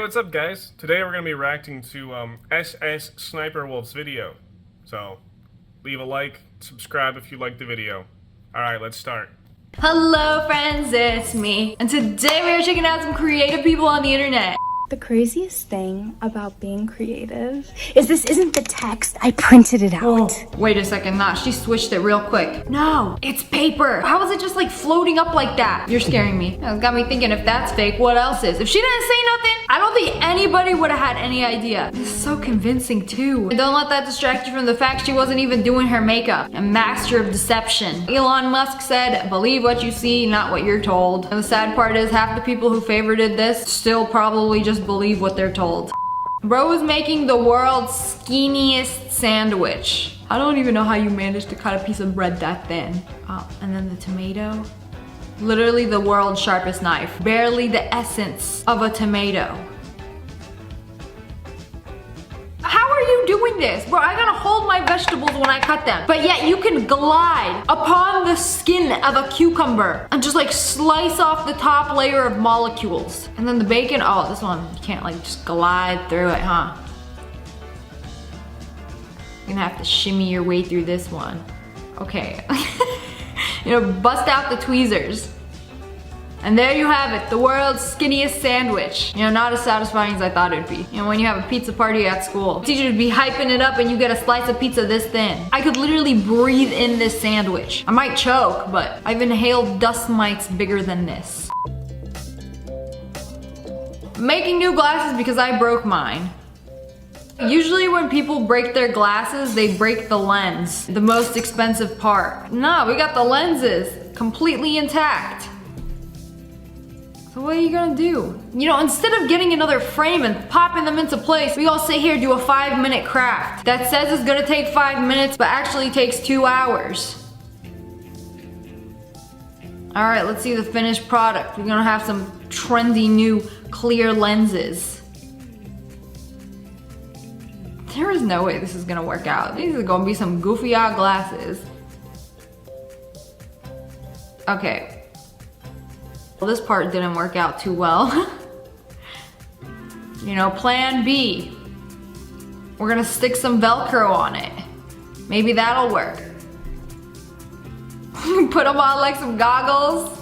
what's up guys? Today we're going to be reacting to SSSniperWolf's video. So, leave a like, subscribe if you like the video. Alright, let's start. Hello friends, it's me. And today we are checking out some creative people on the internet. The craziest thing about being creative is this isn't the text. I printed it out. Oh, wait a second, nah, she switched it real quick. No, it's paper. How is it just like floating up like that? You're scaring me. It's got me thinking if that's fake, what else is? If she didn't say nothing, I don't think anybody would have had any idea. This is so convincing too. And don't let that distract you from the fact she wasn't even doing her makeup. A master of deception. Elon Musk said, believe what you see, not what you're told. And the sad part is half the people who favorited this still probably just believe what they're told. Bro is making the world's skinniest sandwich. I don't even know how you managed to cut a piece of bread that thin. Oh, and then the tomato. Literally the world's sharpest knife. Barely the essence of a tomato. How are you doing this? Bro, I gotta hold my vegetables when I cut them. But yet you can glide upon the skin of a cucumber and just like slice off the top layer of molecules. And then the bacon, oh, this one, you can't like just glide through it, huh? You're gonna have to shimmy your way through this one. Okay. You know, bust out the tweezers. And there you have it, the world's skinniest sandwich. You know, not as satisfying as I thought it would be. You know, when you have a pizza party at school, the teacher would be hyping it up and you get a slice of pizza this thin. I could literally breathe in this sandwich. I might choke, but I've inhaled dust mites bigger than this. Making new glasses because I broke mine. Usually when people break their glasses, they break the lens, the most expensive part. No, we got the lenses completely intact. So what are you gonna do? You know, instead of getting another frame and popping them into place, we all sit here, do a 5-minute craft that says it's gonna take 5 minutes, but actually takes 2 hours. All right, let's see the finished product. We're gonna have some trendy new clear lenses. There is no way this is gonna work out. These are gonna be some goofy out glasses. Okay. Well, this part didn't work out too well. You know, plan B. We're gonna stick some Velcro on it. Maybe that'll work. Put them on like some goggles.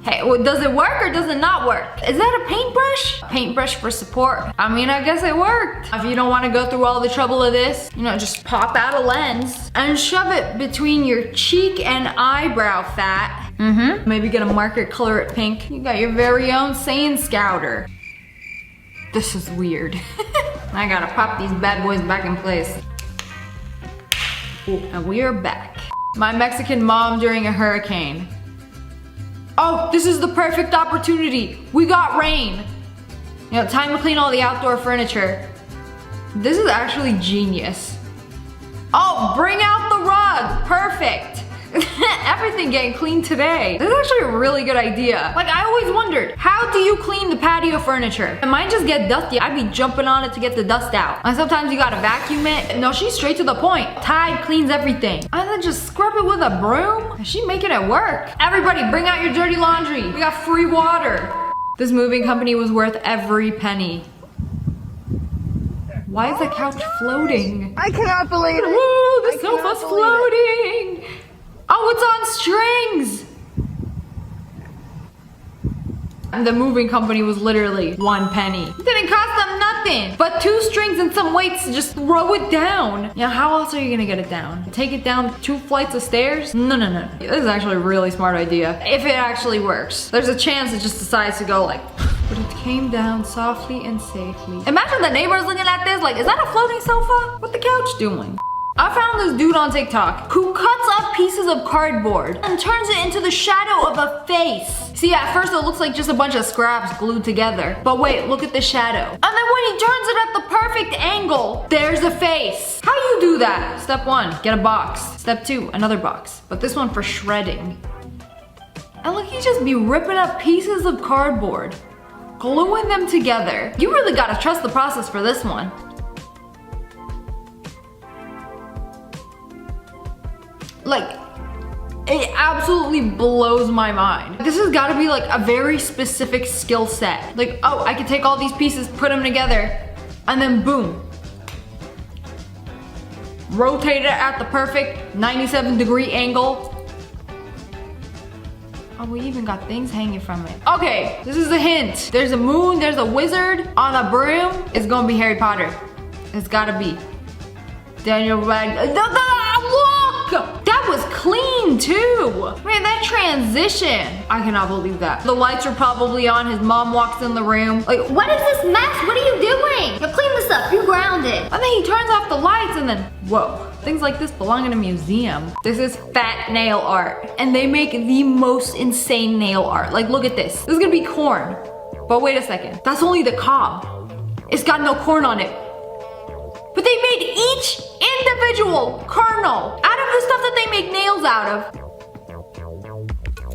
Hey, well, does it work or does it not work? Is that a paintbrush? Paintbrush for support. I mean, I guess it worked. If you don't want to go through all the trouble of this, you know, just pop out a lens and shove it between your cheek and eyebrow fat. Maybe get a marker, color it pink. You got your very own Saiyan Scouter. This is weird. I gotta pop these bad boys back in place. Ooh, and we are back. My Mexican mom during a hurricane. Oh, this is the perfect opportunity. We got rain. You know, time to clean all the outdoor furniture. This is actually genius. Oh, bring out the rug. Perfect. Everything getting cleaned today. This is actually a really good idea. Like, I always wondered, how do you clean the patio furniture? It might just get dusty. I'd be jumping on it to get the dust out. And sometimes you gotta vacuum it. No, she's straight to the point. Tide cleans everything. And then just scrub it with a broom. She's making it work. Everybody, bring out your dirty laundry. We got free water. This moving company was worth every penny. Why is the couch floating? I cannot believe it. Woo, the sofa's floating. Oh, it's on strings! And the moving company was literally 1 penny. It didn't cost them nothing, but 2 strings and some weights to just throw it down. Yeah, how else are you gonna get it down? Take it down 2 flights of stairs? No. This is actually a really smart idea. If it actually works. There's a chance it just decides to go like, but it came down softly and safely. Imagine the neighbors looking at this like, is that a floating sofa? What the couch doing? I found this dude on TikTok who cuts up pieces of cardboard and turns it into the shadow of a face. See, at first it looks like just a bunch of scraps glued together. But wait, look at the shadow. And then when he turns it at the perfect angle, there's a face. How do you do that? Step 1, get a box. Step 2, another box. But this one for shredding. And look, he just be ripping up pieces of cardboard, gluing them together. You really gotta trust the process for this one. Like, It absolutely blows my mind. This has got to be like a very specific skill set. Like, oh, I can take all these pieces, put them together, and then boom. Rotate it at the perfect 97-degree angle. Oh, we even got things hanging from it. Okay, this is a hint. There's a moon, there's a wizard on a broom. It's gonna be Harry Potter. It's gotta be. Daniel Radcliffe. Look! That was clean too. Man, that transition. I cannot believe that. The lights are probably on. His mom walks in the room. Like, what is this mess? What are you doing? Now clean this up. You're grounded. And then he turns off the lights and then, whoa. Things like this belong in a museum. This is fat nail art. And they make the most insane nail art. Like, look at this. This is gonna be corn. But wait a second. That's only the cob. It's got no corn on it. But they made each individual kernel out of the stuff that they make nails out of.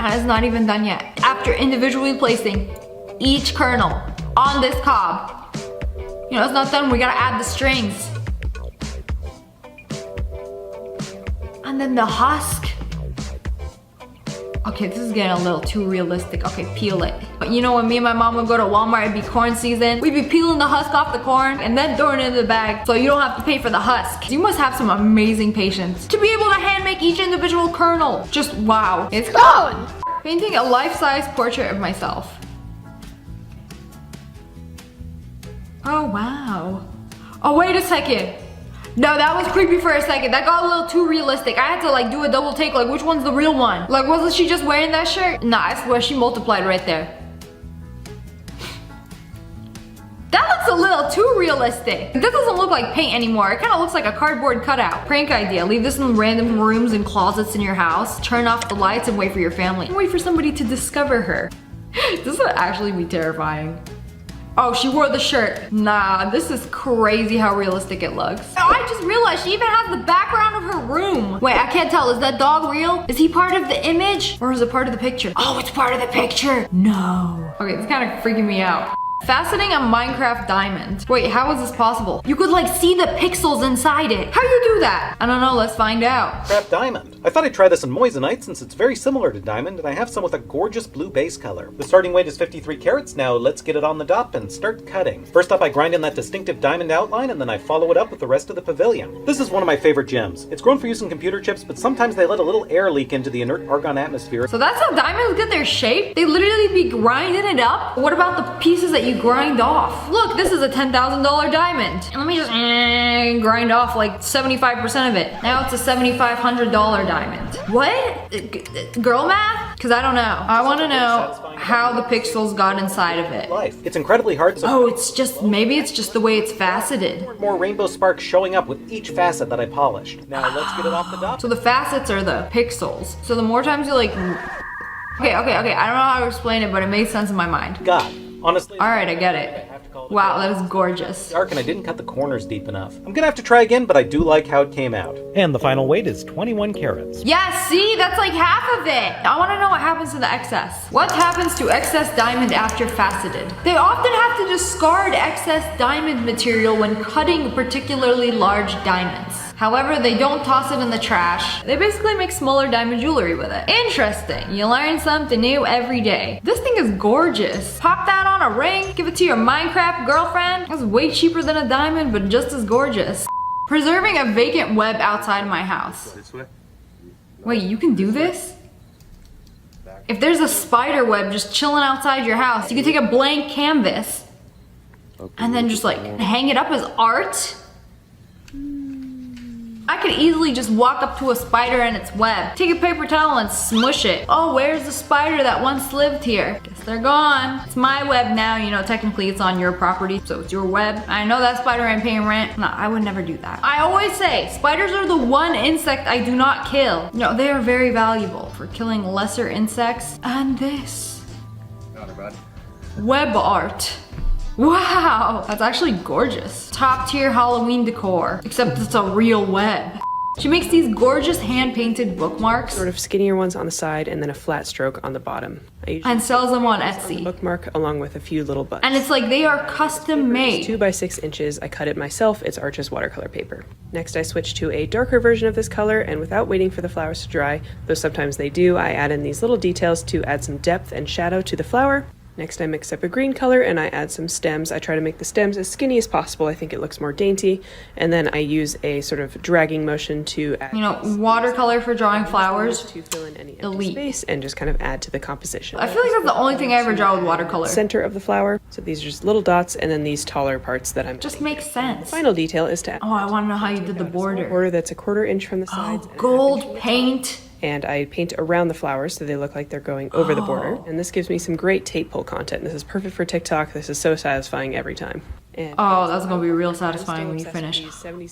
And it's not even done yet. After individually placing each kernel on this cob, you know, it's not done. We gotta add the strings. And then the husk. Okay, this is getting a little too realistic. Okay, peel it. But you know, when me and my mom would go to Walmart, it'd be corn season. We'd be peeling the husk off the corn and then throwing it in the bag so you don't have to pay for the husk. You must have some amazing patience to be able to hand make each individual kernel. Just wow. It's gone. Painting a life-size portrait of myself. Oh, wow. Oh, wait a second. No, that was creepy for a second. That got a little too realistic. I had to like do a double take, like which one's the real one? Like, wasn't she just wearing that shirt? Nah, I swear she multiplied right there. That looks a little too realistic. This doesn't look like paint anymore. It kind of looks like a cardboard cutout. Prank idea, leave this in random rooms and closets in your house. Turn off the lights and wait for your family. And wait for somebody to discover her. This would actually be terrifying. Oh, she wore the shirt. Nah, this is crazy how realistic it looks. Oh, I just realized she even has the background of her room. Wait, I can't tell. Is that dog real? Is he part of the image? Or is it part of the picture? Oh, it's part of the picture. No. Okay, this is kind of freaking me out. Faceting a Minecraft diamond. Wait, how is this possible? You could like see the pixels inside it. How do you do that? I don't know, let's find out. Minecraft diamond. I thought I'd try this in moissanite since it's very similar to diamond and I have some with a gorgeous blue base color. The starting weight is 53 carats. Now let's get it on the dot and start cutting. First up, I grind in that distinctive diamond outline and then I follow it up with the rest of the pavilion. This is one of my favorite gems. It's grown for use in computer chips, but sometimes they let a little air leak into the inert argon atmosphere. So that's how diamonds get their shape? They literally be grinding it up? What about the pieces that you grind off? Look, this is a $10,000 diamond. And let me just grind off like 75% of it. Now it's a $7,500 diamond. What? Girl math? Because I don't know. I want to know how the pixels got inside of it. It's incredibly hard to... Oh, it's just, maybe it's just the way it's faceted. More rainbow sparks showing up with each facet that I polished. Now let's get it off the dot. So the facets are the pixels. So the more times you like... Okay, I don't know how to explain it, but it made sense in my mind. God. Honestly, all right, I get it. Wow, that is gorgeous. Dark, and I didn't cut the corners deep enough. I'm gonna have to try again, but I do like how it came out. And the final weight is 21 carats. Yeah, see, that's like half of it. I want to know what happens to the excess. What happens to excess diamond after faceted? They often have to discard excess diamond material when cutting particularly large diamonds. However, they don't toss it in the trash. They basically make smaller diamond jewelry with it. Interesting. You learn something new every day. This thing is gorgeous. Pop that on a ring, give it to your Minecraft girlfriend. It's way cheaper than a diamond, but just as gorgeous. Preserving a vacant web outside my house. Wait, you can do this? If there's a spider web just chilling outside your house, you can take a blank canvas and then just like hang it up as art. I could easily just walk up to a spider and its web, take a paper towel and smush it. Oh, where's the spider that once lived here? Guess they're gone. It's my web now, you know, technically it's on your property, so it's your web. I know that spider ain't paying rent. No, I would never do that. I always say, spiders are the one insect I do not kill. No, they are very valuable for killing lesser insects. And this. Web art. Wow, that's actually gorgeous. Top tier Halloween decor, except it's a real web. She makes these gorgeous hand-painted bookmarks Sort of skinnier ones on the side and then a flat stroke on the bottom. I usually and sells them on the Etsy. bookmark along with a few little buttons. And it's like they are custom made. 2 by 6 inches. I cut it myself. It's Arches watercolor paper. Next, I switched to a darker version of this color, and without waiting for the flowers to dry, though sometimes they do, I add in these little details to add some depth and shadow to the flower. Next, I mix up a green color and I add some stems. I try to make the stems as skinny as possible. I think it looks more dainty. And then I use a sort of dragging motion to add, You know, watercolor for drawing flowers. to fill in any empty Elite. space and just kind of add to the composition. I feel like that's the only thing I ever draw with watercolor. Center of the flower. So these are just little dots, and then these taller parts that I'm Just makes sense. Final detail is to add Oh, I want to know how you did the border. border that's a 1/4 inch from the sides. Oh, gold paint. And I paint around the flowers so they look like they're going over the border. And this gives me some great tape pull content. This is perfect for TikTok. This is so satisfying every time. And Oh, that's gonna be real satisfying when you finish.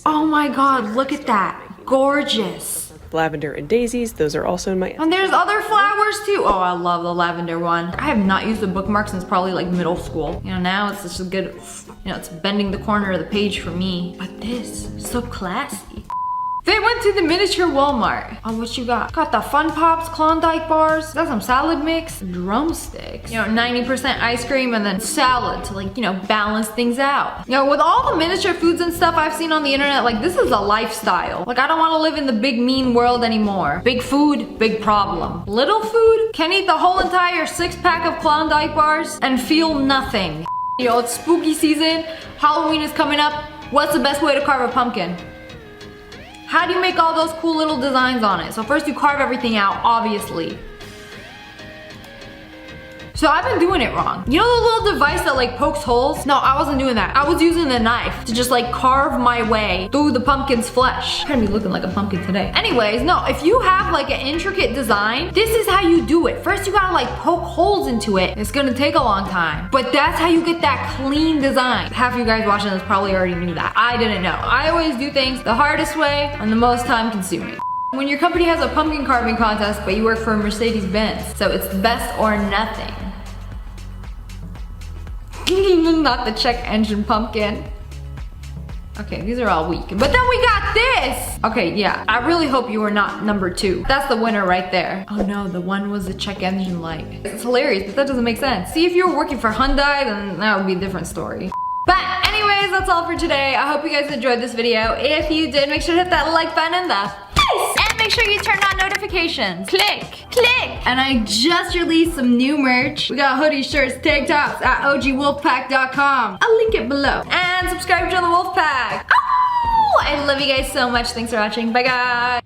Oh my god, look at that. Gorgeous. Lavender and daisies, those are also in my... And there's other flowers too. Oh, I love the lavender one. I have not used a bookmark since probably like middle school. You know, now it's just a good, you know, it's bending the corner of the page for me. But this, so classy. They went to the miniature Walmart. Oh, what you got? Got the Fun Pops, Klondike bars. Got some salad mix, drumsticks. You know, 90% ice cream and then salad to like, you know, balance things out. You know, with all the miniature foods and stuff I've seen on the internet, like this is a lifestyle. Like I don't want to live in the big mean world anymore. Big food, big problem. Little food, can eat the whole entire 6-pack of Klondike bars and feel nothing. You know, it's spooky season. Halloween is coming up. What's the best way to carve a pumpkin? How do you make all those cool little designs on it? So first you carve everything out, obviously. So I've been doing it wrong. You know the little device that like pokes holes? No, I wasn't doing that. I was using the knife to just like carve my way through the pumpkin's flesh. I'm gonna be looking like a pumpkin today. Anyways, no, if you have like an intricate design, this is how you do it. First you gotta like poke holes into it. It's gonna take a long time, but that's how you get that clean design. Half of you guys watching this probably already knew that. I didn't know. I always do things the hardest way and the most time consuming. When your company has a pumpkin carving contest, but you work for Mercedes-Benz, so it's best or nothing. Not the check engine pumpkin. Okay, these are all weak. But then we got this! Okay, yeah, I really hope you were not number 2. That's the winner right there. Oh no, the one was the check engine light. It's hilarious, but that doesn't make sense. See, if you were working for Hyundai, then that would be a different story. But anyways, that's all for today. I hope you guys enjoyed this video. If you did, make sure to hit that like button in the face. And make sure you turn on notifications. Click. And I just released some new merch. We got hoodies, shirts, tank tops at ogwolfpack.com. I'll link it below. And subscribe to the Wolfpack. Oh, I love you guys so much. Thanks for watching. Bye guys.